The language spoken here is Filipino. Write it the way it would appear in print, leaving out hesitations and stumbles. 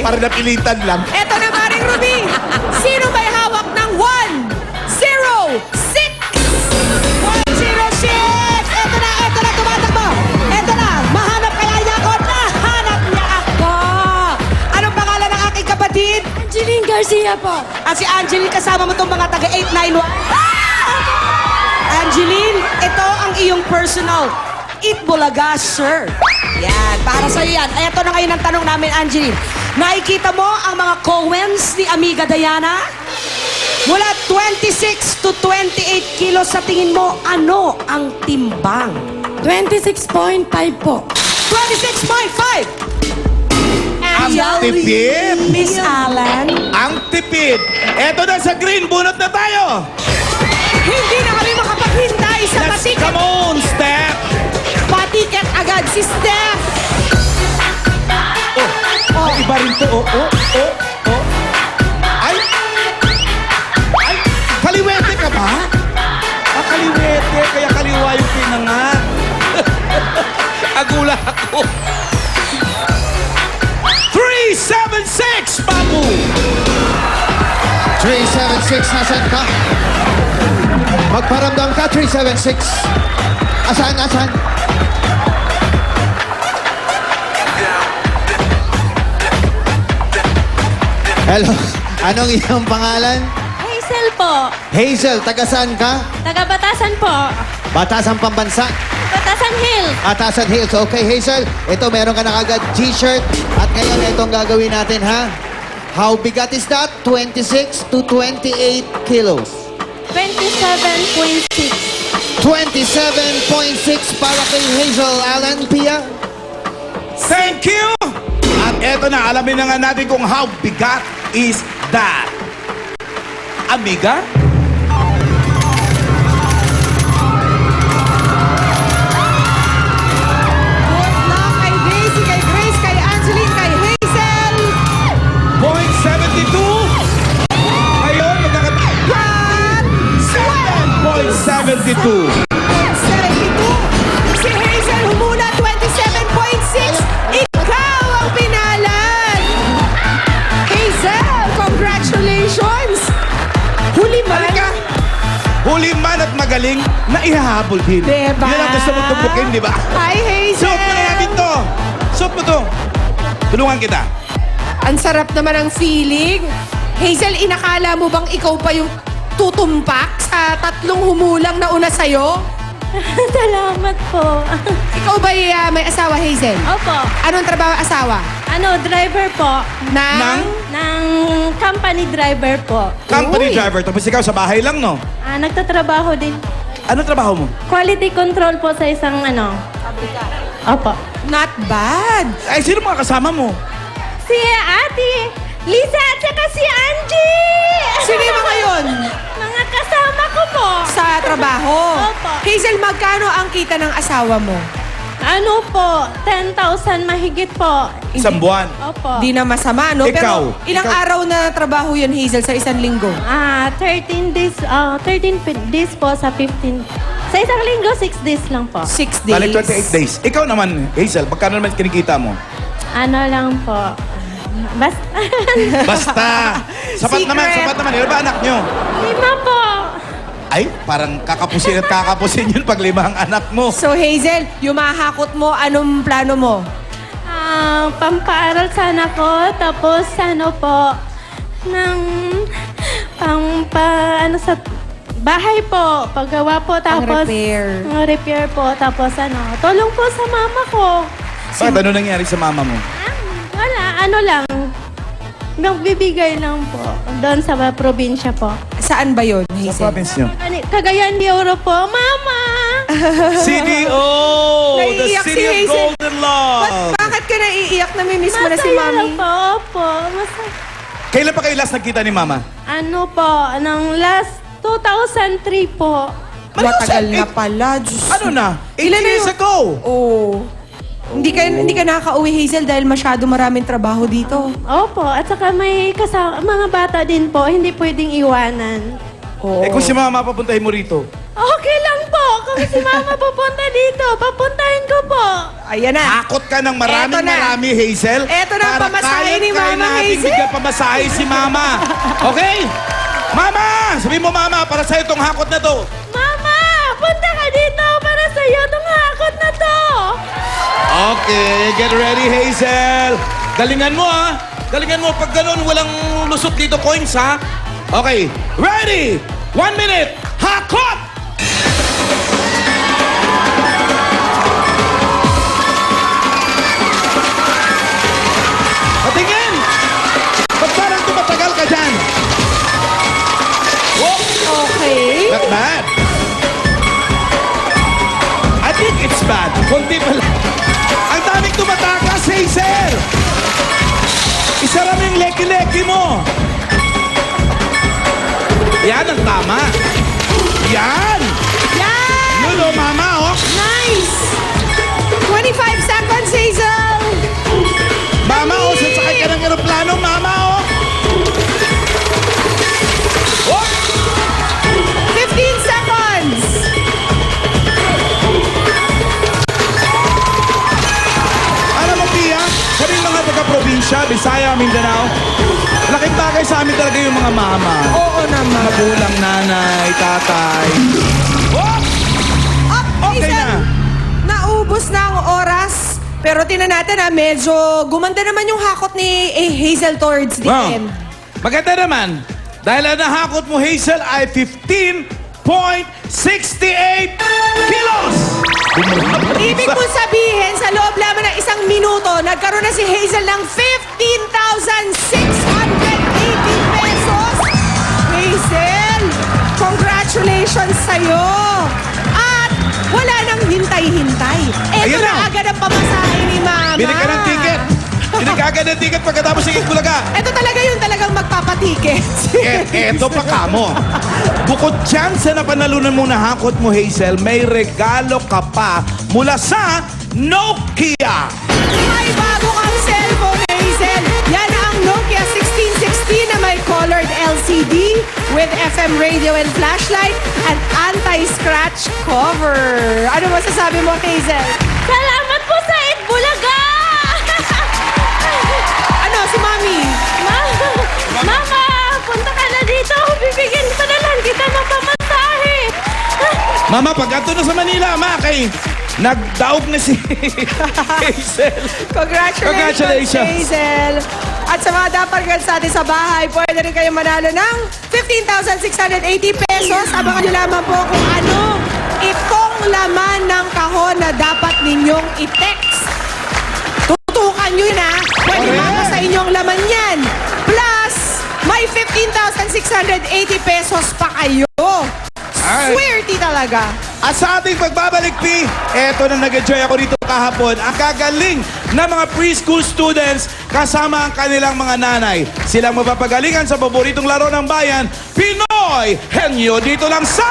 para napilitan lang. Eto na, Maring Ruby. Sino may hawak ng 106? 106! Eto na, tumatakbo. Eto na, mahanap kaya niya ako. Nahanap niya ako. Anong pangalan ng aking kapatid? Angeline Garcia po. Si Angeline, kasama mo itong mga taga 891. Angeline, ito ang iyong personal Itbulaga, sir. Yan, para sa'yo yan. Ay, ito na ngayon ang tanong namin, Angeline. Nakikita mo ang mga Coens ni Amiga Diana? Mula 26 to 28 kilos, sa tingin mo, ano ang timbang? 26.5 po. 26.5! Ang tipid. Miss Alan. Ang tipid. Eto na sa green, bunot na tayo. Hindi na kami makapaghintay sa Let's patiket. come on, Steph. Patiket agad si Steph. Oh, iba rin to. Oh. Ay, kaliwete ka ba? Kaliwete, kaya kaliwa yung pinanga. Agula ako. 376, Babu! 376, nasan ka? Magparamdam ka, 376. Asan? Hello, anong iyong pangalan? Hazel po. Hazel, taga saan ka? Taga Batasan po. Batasan Pambansa? Batasan Hill. Batasan Hills. Okay, Hazel, ito meron ka na kagad t-shirt. At ngayon, itong gagawin natin, ha? How bigat is that? 26 to 28 kilos. 27.6. 27.6 para kay Hazel. Alan, Pia? Thank you! At eto na, alamin na nga natin kung how bigat is that. Amiga? Good luck kay Daisy, kay Grace, kay Angeline, kay Hazel. 0.72. Ngayon, magkakataan. 7.72. 72. Si Hazel humula 27.6. Ikaw ang pinalan. Hazel, congratulations. Huli man. Halika! Huli man at magaling na ihahabol din. Diba? Yan ang gusto mong tumpukin, di ba? Hi, Hazel. Suot mo na natin to! Suot mo to! Tulungan kita. Ang sarap naman ang feeling. Hazel, inakala mo bang ikaw pa yung tutumpak sa tatlong humulang na una sa'yo? Salamat po. Ikaw ba may asawa, Hazel? Opo. Anong trabaho asawa? Driver po. Nang? Ng company driver po. Company Uy. driver. Tapos ikaw sa bahay lang, no? Nagtatrabaho din. Ano trabaho mo? Quality control po sa isang Opo. Not bad. Ay, sino mga kasama mo? Si Ate Lisa at saka si Angie! Sino yung mga yun? Mga kasama ko po. Sa trabaho? Opo. Hazel, magkano ang kita ng asawa mo? 10,000 mahigit po. Isang buwan. Opo. Di na masama, no? Ikaw? Pero ilang araw na trabaho yun, Hazel, sa isang linggo? 13 days, 13 days po sa 15. Sa isang linggo, 6 days lang po. 6 days. Balik 28 days. Ikaw naman, Hazel, magkano naman kinikita mo? Lang po. Basta. Basta! Sapat Secret. naman. Ilan ba anak nyo? 5 po. Ay, parang kakapusin at kakapusin yun pag 5 ang anak mo. So, Hazel, yung mahakot mo, anong plano mo? Pampaaral sana ko, tapos ng sa bahay po, paggawa po, tapos repair. Repair po, tapos tulong po sa mama ko. Bakit ano nangyari sa mama mo? Wala, lang. Nagbibigay lang po. Doon sa probinsya po. Saan ba yun, Sa Hazel? province nyo? Cagayan de Oro po. Mama! CDO! The Naiiyak si City of Hazel. Golden Love! Bakit ka naiiyak? Namimiss mo na si Masaya Mami? po, opo. Kailan pa kayo last nagkita ni Mama? Nung last 2003 po. Matagal na pala. Diyos. Ano na? 8 Ilan na years yun? ago! Oo. Hindi ka nakaka-uwi, Hazel, dahil masyado maraming trabaho dito. Opo, at saka may mga bata din po, hindi pwedeng iwanan. Oo. Eh kung si Mama papuntahin mo rito, Okay lang po. Kung si Mama pupunta dito, papuntahin ko po. Ayan na. Hakot ka ng Eto na. marami, Hazel. Eto na ang Para pamasahe ni kaya Mama natin Hazel. bigyan pamasahe si Mama. Okay? Mama! Sabihin mo, Mama, para sa'yo itong hakot na to. Mama, punta ka dito para sa'yo itong hakot na to. Okay, get ready, Hazel. Galingan mo, ha? Galingan mo. Pag ganun, walang lusot dito coins, ha? Okay, ready? 1 minute. Hakot! Patingin! Ba't parang tumatagal ka dyan? Oh, Okay. not bad. I think it's bad. Kunti pala. Ang daming tumatakas, Hazel! Isara mo yung leki-leki mo. Yan ang tama. Yan! Yan! Yun o, Mama, oh. Nice! 25 seconds, Hazel! Mama, oh, sasakay ka ng aeroplano, Mama, oh. Oh! 15 seconds! Alam mo, Pia, kaming mga taga-probinsya, Bisaya, Mindanao, laking bagay sa amin talaga yung mga mama. Oo naman. Magulang, nanay, tatay. Oh! Up, Okay Hazel! Naubos na ang oras. Pero tinan natin medyo gumanda naman yung hakot ni Hazel towards the Wow. end. Maganda naman. Dahil ang nahakot mo, Hazel, ay 15.68 kilos! Ibig mo sabihin, sa loob lamang ng isang minuto, nagkaroon na si Hazel ng 15,680 pesos. Hazel, congratulations sa'yo. At wala nang hintay-hintay. Ito Ayun na na. agad ang pamasahe ni Mama. Bili ka ng ticket. Bili ka agad ng ticket pagkatapos ng Bulaga. Ito talaga yung talagang magpapatiket. Eto pa kamo. Bukod dyan sa napanalunan mo na hakot mo, Hazel, may regalo ka pa mula sa Nokia. May bago kang cellphone, Hazel. Yan ang Nokia 1660 na may colored LCD with FM radio and flashlight and anti-scratch cover. Ano masasabi mo, Hazel? Salamat po sa Itbulaga! Ano, si Mami? Mama, punta ka na dito. Bibigyan pa na lang kita ng pamasahe. Mama, pag ato na sa Manila, kay nagdaog na si Hazel. Congratulations, Hazel. At sa mga dapat girls natin sa bahay, pwede rin kayo manalo ng 15,680 pesos. Abangan nyo lamang po kung ano itong laman ng kahon na dapat ninyong i-text. Tutukan nyo na. Pwede Correct. mako sa inyong laman yan. Plus, may 15,680 pesos pa kayo. Ay. Swerte talaga. At sa ating pagbabalik, P, eto na nag-enjoy ako dito kahapon. Ang kagaling na mga preschool students kasama ang kanilang mga nanay. Silang mapapagalingan sa paboritong laro ng bayan, Pinoy Henyo, dito lang sa...